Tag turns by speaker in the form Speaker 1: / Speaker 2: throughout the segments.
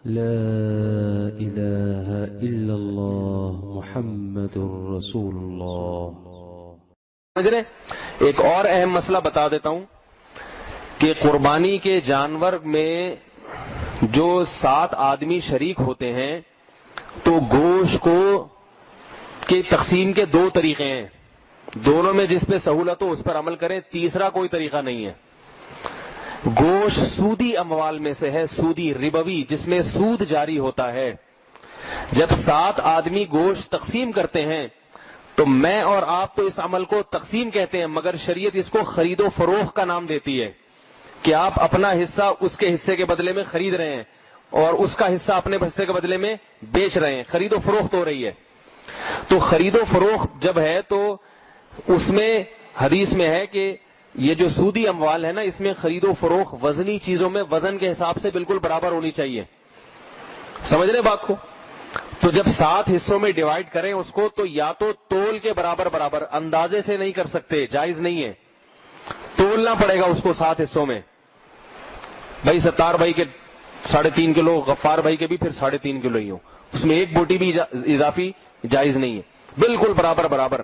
Speaker 1: لا الہ الا اللہ محمد رسول اللہ.
Speaker 2: سمجھ رہے؟ ایک اور اہم مسئلہ بتا دیتا ہوں کہ قربانی کے جانور میں جو 7 آدمی شریک ہوتے ہیں تو گوشت کو کے تقسیم کے 2 طریقے ہیں. دونوں میں جس پہ سہولت ہو اس پر عمل کریں، تیسرا کوئی طریقہ نہیں ہے. گوشت سودی اموال میں سے ہے، سودی ربوی، جس میں سود جاری ہوتا ہے. جب 7 آدمی گوشت تقسیم کرتے ہیں تو میں اور آپ تو اس عمل کو تقسیم کہتے ہیں، مگر شریعت اس کو خرید و فروخت کا نام دیتی ہے کہ آپ اپنا حصہ اس کے حصے کے بدلے میں خرید رہے ہیں اور اس کا حصہ اپنے حصے کے بدلے میں بیچ رہے ہیں، خرید و فروخت ہو رہی ہے. تو خرید و فروخت جب ہے تو اس میں حدیث میں ہے کہ یہ جو سودی اموال ہے نا، اس میں خرید و فروخت وزنی چیزوں میں وزن کے حساب سے بالکل برابر ہونی چاہیے. سمجھ رہے بات کو؟ تو جب 7 حصوں میں ڈیوائیڈ کریں اس کو تو یا تو تول کے برابر، اندازے سے نہیں کر سکتے، جائز نہیں ہے. تولنا پڑے گا اس کو 7 حصوں میں. بھائی ستار بھائی کے 3.5 کلو، غفار بھائی کے بھی پھر 3.5 کلو ہی ہو، اس میں ایک بوٹی بھی اضافی جائز نہیں ہے. بالکل برابر.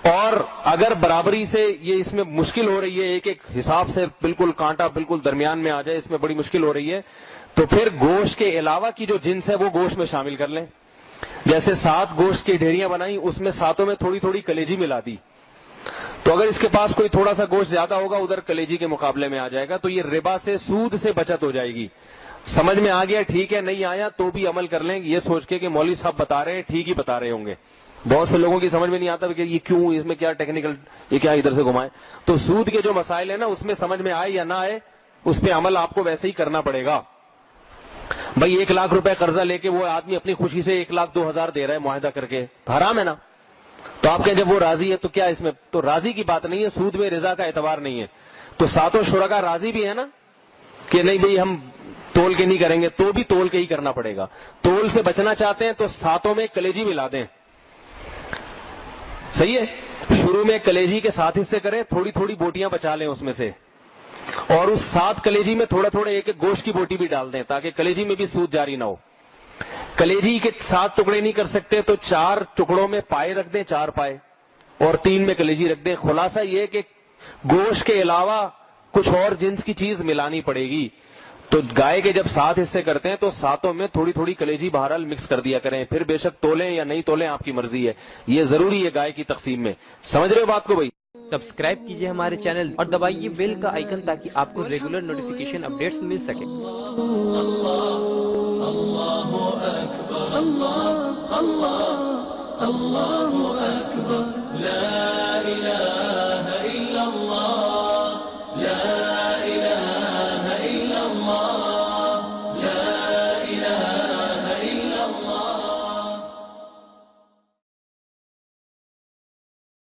Speaker 2: اور اگر برابری سے یہ اس میں مشکل ہو رہی ہے، ایک حساب سے بالکل کانٹا بالکل درمیان میں آ جائے، اس میں بڑی مشکل ہو رہی ہے، تو پھر گوشت کے علاوہ کی جو جنس ہے وہ گوشت میں شامل کر لیں. جیسے 7 گوشت کی ڈھیریاں بنائی، اس میں 7 میں تھوڑی کلیجی ملا دی، تو اگر اس کے پاس کوئی تھوڑا سا گوشت زیادہ ہوگا ادھر کلیجی کے مقابلے میں آ جائے گا، تو یہ ربا سے، سود سے بچت ہو جائے گی. سمجھ میں آ گیا؟ ٹھیک ہے. نہیں آیا تو بھی عمل کر لیں، یہ سوچ کے کہ مولوی صاحب بتا رہے ہیں ٹھیک ہی بتا رہے ہوں گے. بہت سے لوگوں کی سمجھ میں نہیں آتا کہ یہ کیوں، اس میں کیا ٹیکنیکل، یہ کیا ادھر سے گھمائے. تو سود کے جو مسائل ہیں نا، اس میں سمجھ میں آئے یا نہ آئے اس پہ عمل آپ کو ویسے ہی کرنا پڑے گا. بھائی 1 لاکھ روپے قرضہ لے کے وہ آدمی اپنی خوشی سے 1,02,000 دے رہا ہے معاہدہ کر کے، حرام ہے نا. تو آپ کہیں جب وہ راضی ہے تو کیا اس میں تو راضی کی بات نہیں ہے، سود میں رضا کا اعتبار نہیں ہے. تو 7 شرکا راضی بھی ہے نا کہ نہیں بھئی ہم تول کے نہیں کریں گے، تو بھی تول کے ہی کرنا پڑے گا. تول سے بچنا چاہتے ہیں تو 7 میں کلیجی ملا دیں. صحیح ہے؟ شروع میں کلیجی کے 7 حصے کریں، تھوڑی بوٹیاں بچا لیں اس میں سے، اور اس 7 کلیجی میں تھوڑا ایک گوشت کی بوٹی بھی ڈال دیں تاکہ کلیجی میں بھی سود جاری نہ ہو. کلیجی کے 7 ٹکڑے نہیں کر سکتے تو 4 ٹکڑوں میں پائے رکھ دیں، 4 پائے، اور 3 میں کلیجی رکھ دیں. خلاصہ یہ کہ گوشت کے علاوہ کچھ اور جنس کی چیز ملانی پڑے گی. تو گائے کے جب 7 حصے کرتے ہیں تو 7 میں تھوڑی کلیجی بہرحال مکس کر دیا کریں، پھر بے شک تولیں یا نہیں تولیں آپ کی مرضی ہے. یہ ضروری ہے گائے کی تقسیم میں. سمجھ رہے ہو بات کو بھائی؟
Speaker 3: سبسکرائب کیجئے ہمارے چینل اور دبائیے بیل کا آئیکن تاکہ آپ کو ریگولر نوٹیفیکیشن اپڈیٹس مل سکے.
Speaker 4: اللہ اکبر.